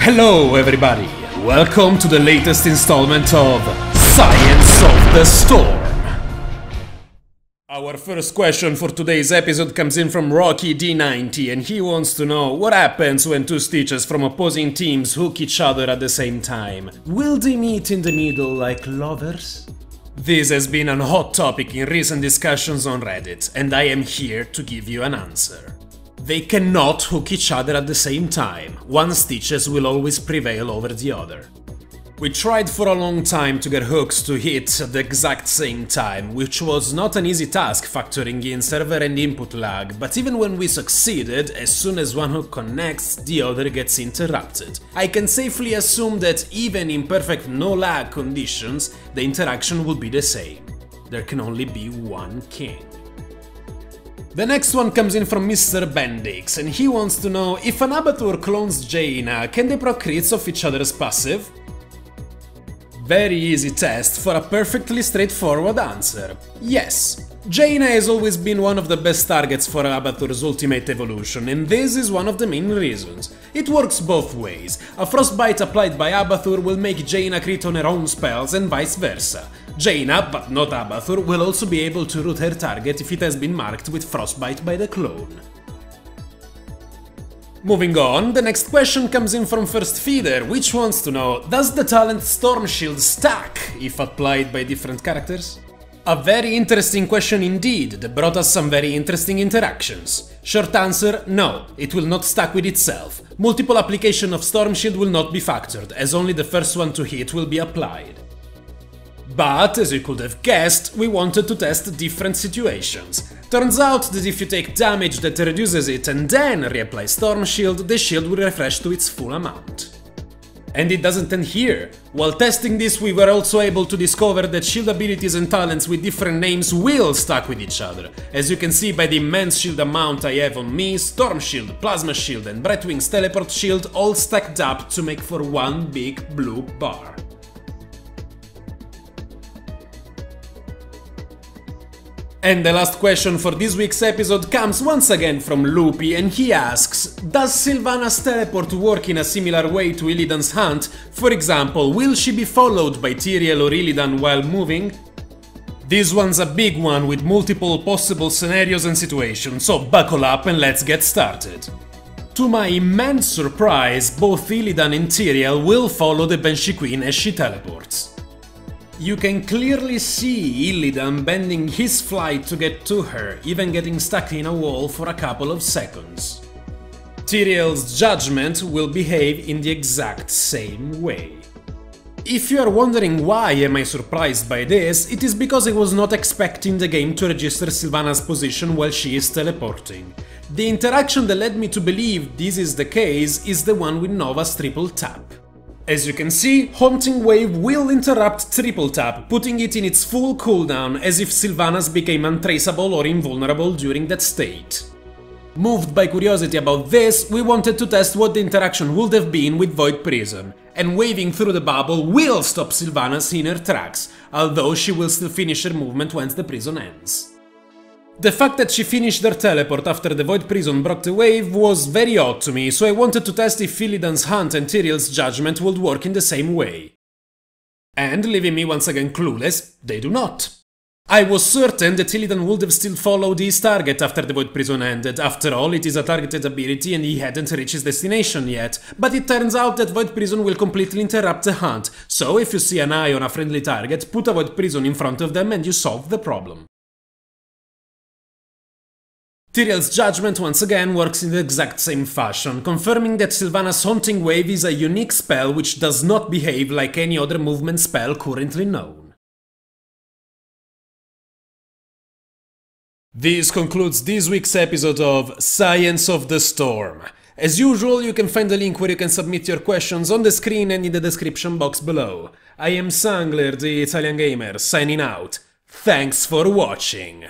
Hello everybody, welcome to the latest installment of Science of the Storm. Our first question for today's episode comes in from Rocky D90 and he wants to know what happens when two Stitches from opposing teams hook each other at the same time. Will they meet in the middle like lovers? This has been a hot topic in recent discussions on Reddit and I am here to give you an answer. They cannot hook each other at the same time, one Stitches will always prevail over the other. We tried for a long time to get hooks to hit at the exact same time, which was not an easy task factoring in server and input lag, but even when we succeeded, as soon as one hook connects, the other gets interrupted. I can safely assume that even in perfect no lag conditions, the interaction will be the same. There can only be one king. The next one comes in from Mr. Bendix, and he wants to know if an Abathur clones Jaina, can they proc crits of each other's passive? Very easy test for a perfectly straightforward answer. Yes. Jaina has always been one of the best targets for Abathur's ultimate evolution, and this is one of the main reasons. It works both ways. A frostbite applied by Abathur will make Jaina crit on her own spells and vice versa. Jaina, but not Abathur, will also be able to root her target if it has been marked with frostbite by the clone. Moving on, the next question comes in from First Feeder, which wants to know, does the talent Storm Shield stack if applied by different characters? A very interesting question indeed, that brought us some very interesting interactions. Short answer, no, it will not stack with itself. Multiple application of Storm Shield will not be factored, as only the first one to hit will be applied. But, as you could have guessed, we wanted to test different situations. Turns out that if you take damage that reduces it and then reapply Storm Shield, the shield will refresh to its full amount. And it doesn't end here. While testing this, we were also able to discover that shield abilities and talents with different names will stack with each other. As you can see by the immense shield amount I have on me, Storm Shield, Plasma Shield and Brightwing's Teleport Shield all stacked up to make for one big blue bar. And the last question for this week's episode comes once again from Loopy and he asks, does Sylvanas' teleport work in a similar way to Illidan's hunt? For example, will she be followed by Tyrael or Illidan while moving? This one's a big one with multiple possible scenarios and situations, so buckle up and let's get started. To my immense surprise, both Illidan and Tyrael will follow the Banshee Queen as she teleports. You can clearly see Illidan bending his flight to get to her, even getting stuck in a wall for a couple of seconds. Tyrael's judgment will behave in the exact same way. If you are wondering why am I surprised by this, it is because I was not expecting the game to register Sylvanas' position while she is teleporting. The interaction that led me to believe this is the case is the one with Nova's triple tap. As you can see, Haunting Wave will interrupt triple tap, putting it in its full cooldown as if Sylvanas became untraceable or invulnerable during that state. Moved by curiosity about this, we wanted to test what the interaction would have been with Void Prison, and waving through the bubble will stop Sylvanas in her tracks, although she will still finish her movement once the prison ends. The fact that she finished her teleport after the Void Prison broke the wave was very odd to me, so I wanted to test if Illidan's hunt and Tyrael's judgment would work in the same way. And, leaving me once again clueless, they do not. I was certain that Illidan would have still followed his target after the Void Prison ended, after all it is a targeted ability and he hadn't reached his destination yet, but it turns out that Void Prison will completely interrupt the hunt, so if you see an eye on a friendly target, put a Void Prison in front of them and you solve the problem. Tyrael's judgment once again works in the exact same fashion, confirming that Sylvanas Haunting Wave is a unique spell which does not behave like any other movement spell currently known. This concludes this week's episode of Science of the Storm. As usual, you can find the link where you can submit your questions on the screen and in the description box below. I am SunGlare, the Italian gamer, signing out. Thanks for watching!